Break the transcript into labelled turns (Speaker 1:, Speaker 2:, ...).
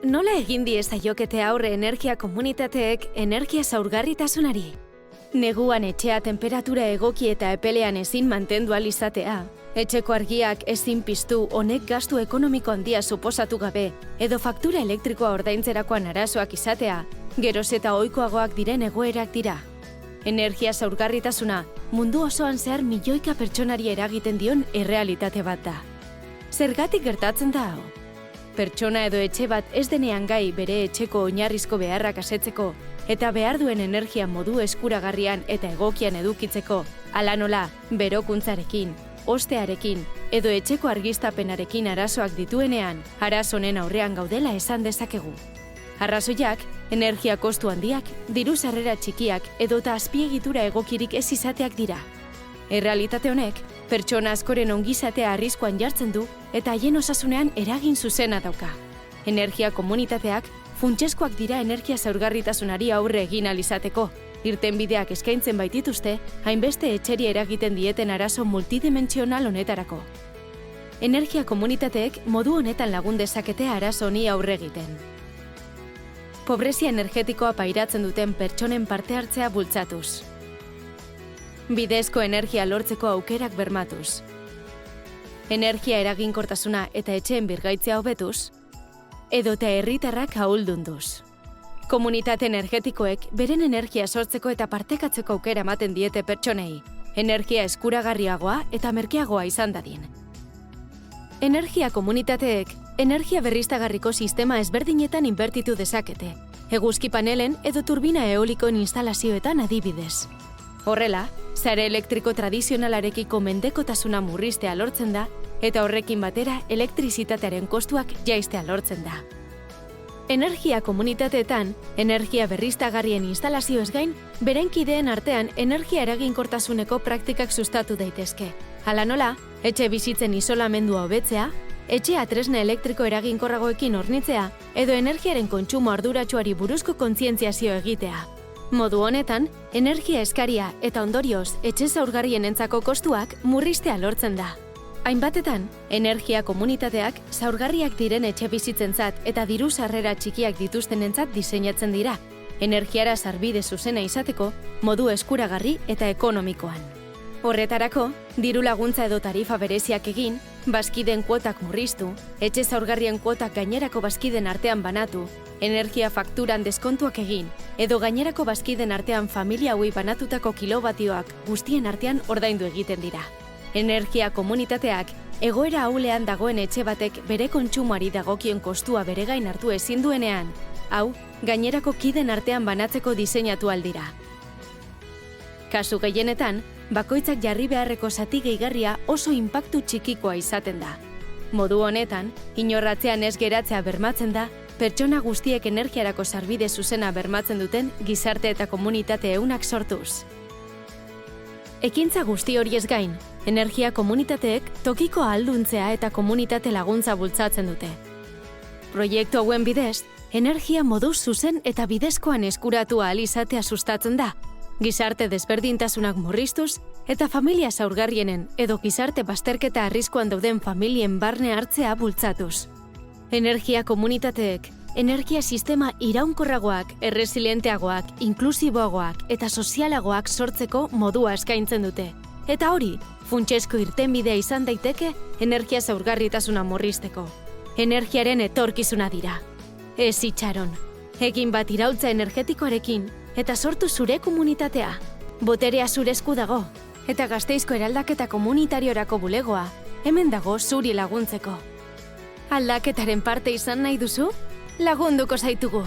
Speaker 1: Nola egin diezaiokete aurre energia komunitateek energia zaurgarritasunari? Neguan etxea temperatura egoki eta epelean ezin mantendu ahal izatea, etxeko argiak ezin piztu honek gastu ekonomiko handia suposatu gabe, edo faktura elektrikoa ordaintzerakoan arazoak izatea, geroz eta ohikoagoak diren egoerak dira. Energia zaurgarritasuna mundu osoan zehar milioika pertsonari eragiten dion errealitate bat da. Zergatik gertatzen da hau? Pertsona edo etxe bat ez denean gai bere etxeko oinarrizko beharrak asetzeko eta behar duen energia modu eskuragarrian eta egokian edukitzeko, hala nola, berokuntzarekin, ostearekin edo etxeko argiztapenarekin arazoak dituenean, arazo honen aurrean gaudela esan dezakegu. Arrazoiak, energia kostu handiak, diru sarrera txikiak edota azpiegitura egokirik ez izateak dira. Errealitate honek, pertsona askoren ongizatea arriskuan jartzen du eta haien osasunean eragin zuzena dauka. Energia komunitateak funtsezkoak dira energia zaurgarritasunari aurre egin ahal izateko. Irtenbideak eskaintzen baitituzte, hainbeste etxeri eragiten dieten arazo multidimentsional honetarako. Energia komunitateek modu honetan lagun dezakete arazo honi aurre egiten. Pobrezia energetikoa pairatzen duten pertsonen parte hartzea bultzatuz. Bidezko energia lortzeko aukerak bermatuz. Energia eraginkortasuna eta etxeen birgaitzea hobetuz, edota herritarrak ahuldunduz. Komunitate energetikoek beren energia sortzeko eta partekatzeko aukera ematen diete pertsonei, energia eskuragarriagoa eta merkeagoa izan dadin. Energia komunitateek energia berriztagarriko sistema ezberdinetan inbertitu dezakete, eguzki panelen edo turbina eolikoen instalazioetan adibidez. Horrela, sare elektriko tradizionalarekiko mendekotasuna murriztea lortzen da, eta horrekin batera elektrizitatearen kostuak jaistea lortzen da. Energia komunitateetan, energia berriztagarrien instalazioez gain, beren kideen artean energia eraginkortasuneko praktikak sustatu daitezke. Hala nola, etxe bizitzen isolamendua hobetzea, etxea tresna elektriko eraginkorragoekin hornitzea, edo energiaren kontsumo arduratsuari buruzko kontzientziazio egitea. Modu honetan, energia eskaria eta ondorioz etxe zaurgarrienentzako kostuak murriztea lortzen da. Hainbatetan, energia komunitateak zaurgarriak diren etxe bizitzentzat eta diru sarrera txikiak dituztenentzat diseinatzen dira, energiara sarbide zuzena izateko, modu eskuragarri eta ekonomikoan. Horretarako, diru laguntza edo tarifa bereziak egin, bazkideen kuotak murriztu, etxe zaurgarrien kuotak gainerako bazkideen artean banatu, energia fakturan deskontuak egin, edo gainerako bazkideen artean familia hauei banatutako kilobatioak guztien artean ordaindu egiten dira. Energia komunitateak, egoera ahulean dagoen etxe batek bere kontsumoari dagokion kostua bere gain hartu ezin duenean, hau, gainerako kideen artean banatzeko diseinatu aldira. Kasu gehienetan, bakoitzak jarri beharreko zati gehigarria oso inpaktu txikikoa izaten da. Modu honetan, inorratzean ez geratzea bermatzen da, pertsona guztiek energiarako sarbide zuzena bermatzen duten gizarte eta komunitate eunak sortuz. Ekintza guzti horiez gain, energia komunitateek tokiko ahalduntzea eta komunitate laguntza bultzatzen dute. Proiektu hauen bidez, energia moduz zuzen eta bidezkoan eskuratu ahal izatea sustatzen da, gizarte desberdintasunak murriztuz eta familia zaurgarrienen edo gizarte bazterketa arriskuan dauden familien barne hartzea bultzatuz. Energia komunitateek, energia sistema iraunkorragoak, erresilienteagoak, inklusiboagoak eta sozialagoak sortzeko modua eskaintzen dute. Eta hori, funtsezko irtenbidea izan daiteke energia zaurgarritasuna murrizteko. Energiaren etorkizuna dira. Ez itxaron, egin bat iraultza energetikoarekin eta sortu zure komunitatea. Boterea zure esku dago, eta Gasteizko eraldaketa komunitariorako bulegoa, hemen dago zuri laguntzeko. Aldaketaren parte izan nahi duzu? Lagunduko zaitugu.